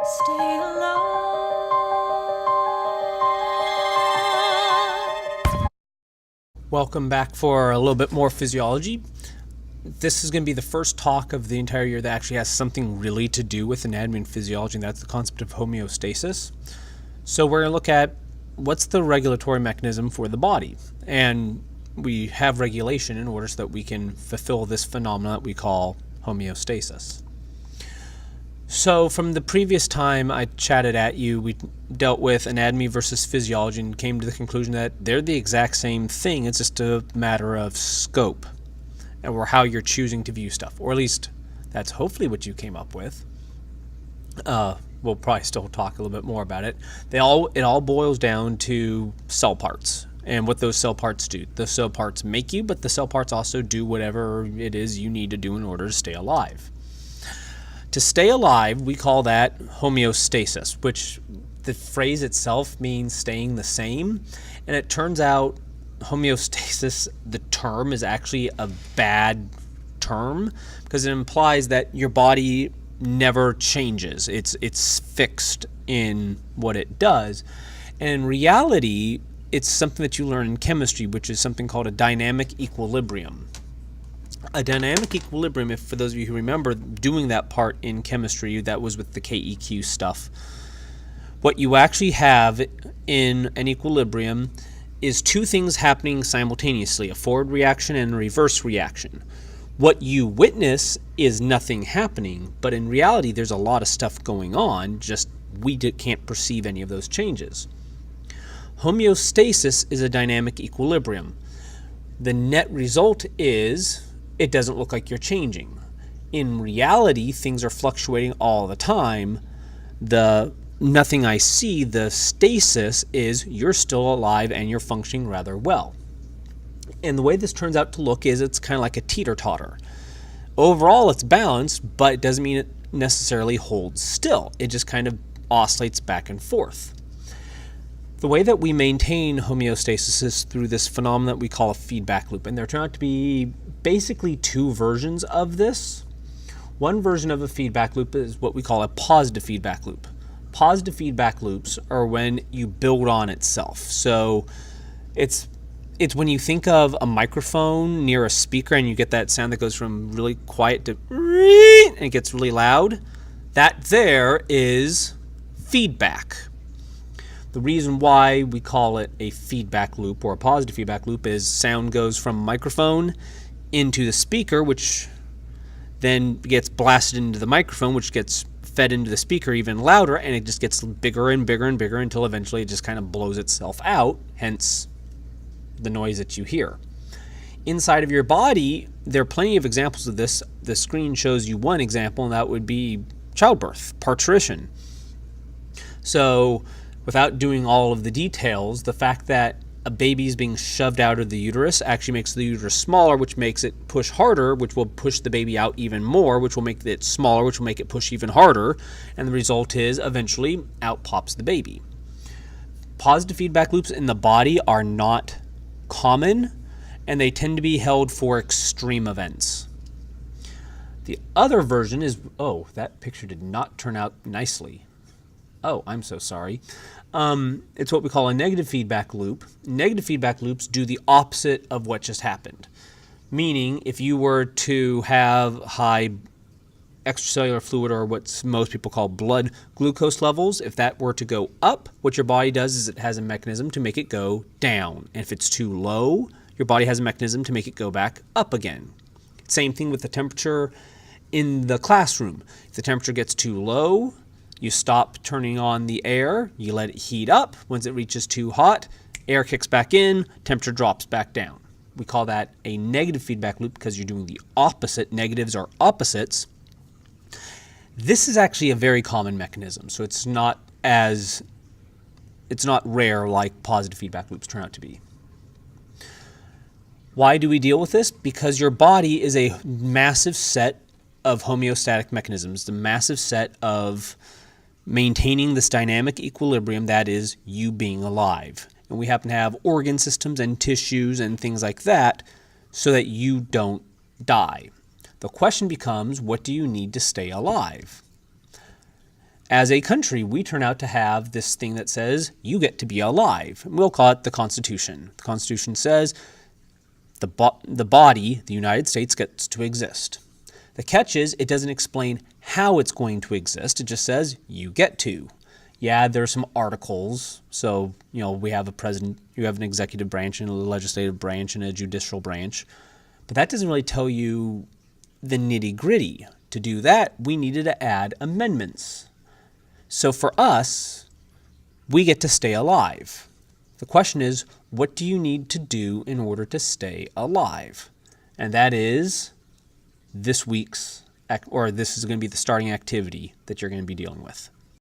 Stay alive. Welcome back for a little bit more physiology. This is going to be the first talk of the entire year that actually has something really to do with anatomy and physiology, and that's the concept of homeostasis. So we're going to look at what's the regulatory mechanism for the body, and we have regulation in order so that we can fulfill this phenomenon that we call homeostasis. So from the previous time I chatted at you, we dealt with anatomy versus physiology and came to the conclusion that they're the exact same thing. It's just a matter of scope or how you're choosing to view stuff, or at least that's hopefully what you came up with. We'll probably still talk a little bit more about it. It all boils down to cell parts and what those cell parts do. The cell parts make you, but the cell parts also do whatever it is you need to do in order to stay alive. To stay alive, we call that homeostasis, which the phrase itself means staying the same. And it turns out homeostasis, the term, is actually a bad term because it implies that your body never changes. It's fixed in what it does. And in reality, it's something that you learn in chemistry, which is something called a dynamic equilibrium. A dynamic equilibrium, if for those of you who remember doing that part in chemistry, that was with the KEQ stuff. What you actually have in an equilibrium is two things happening simultaneously, a forward reaction and a reverse reaction. What you witness is nothing happening, but in reality there's a lot of stuff going on, just we can't perceive any of those changes. Homeostasis is a dynamic equilibrium. The net result is it doesn't look like you're changing. In reality, things are fluctuating all the time. The nothing I see, the stasis, is you're still alive and you're functioning rather well. And the way this turns out to look is it's kind of like a teeter-totter. Overall, it's balanced, but it doesn't mean it necessarily holds still. It just kind of oscillates back and forth. The way that we maintain homeostasis is through this phenomenon that we call a feedback loop, and there turn out to be basically two versions of this. One version of a feedback loop is what we call a positive feedback loop. Positive feedback loops are when you build on itself. So it's when you think of a microphone near a speaker and you get that sound that goes from really quiet to and it gets really loud. That there is feedback. The reason why we call it a feedback loop or a positive feedback loop is sound goes from microphone into the speaker, which then gets blasted into the microphone, which gets fed into the speaker even louder, and it just gets bigger and bigger and bigger until eventually it just kind of blows itself out, hence the noise that you hear. Inside of your body, there are plenty of examples of this. The screen shows you one example, and that would be childbirth, parturition. So without doing all of the details, the fact that a baby is being shoved out of the uterus actually makes the uterus smaller, which makes it push harder, which will push the baby out even more, which will make it smaller, which will make it push even harder. And the result is eventually out pops the baby. Positive feedback loops in the body are not common, and they tend to be held for extreme events. The other version is, oh, that picture did not turn out nicely. Oh, I'm so sorry. It's what we call a negative feedback loop. Negative feedback loops do the opposite of what just happened. Meaning, if you were to have high extracellular fluid, or what most people call blood glucose levels, if that were to go up, what your body does is it has a mechanism to make it go down. And if it's too low, your body has a mechanism to make it go back up again. Same thing with the temperature in the classroom. If the temperature gets too low, you stop turning on the air, you let it heat up. Once it reaches too hot, air kicks back in, temperature drops back down. We call that a negative feedback loop because you're doing the opposite. Negatives are opposites. This is actually a very common mechanism, so it's not rare like positive feedback loops turn out to be. Why do we deal with this? Because your body is a massive set of homeostatic mechanisms, the massive set of maintaining this dynamic equilibrium that is you being alive. And we happen to have organ systems and tissues and things like that so that you don't die. The question becomes, what do you need to stay alive? as a country, we turn out to have this thing that says you get to be alive. And we'll call it the Constitution. The Constitution says the body, the United States, gets to exist. The catch is it doesn't explain how it's going to exist. It just says you get to. Yeah, there's some articles. So, we have a president, you have an executive branch and a legislative branch and a judicial branch. But that doesn't really tell you the nitty-gritty. To do that, we needed to add amendments. So for us, we get to stay alive. The question is, what do you need to do in order to stay alive? And that is this is going to be the starting activity that you're going to be dealing with.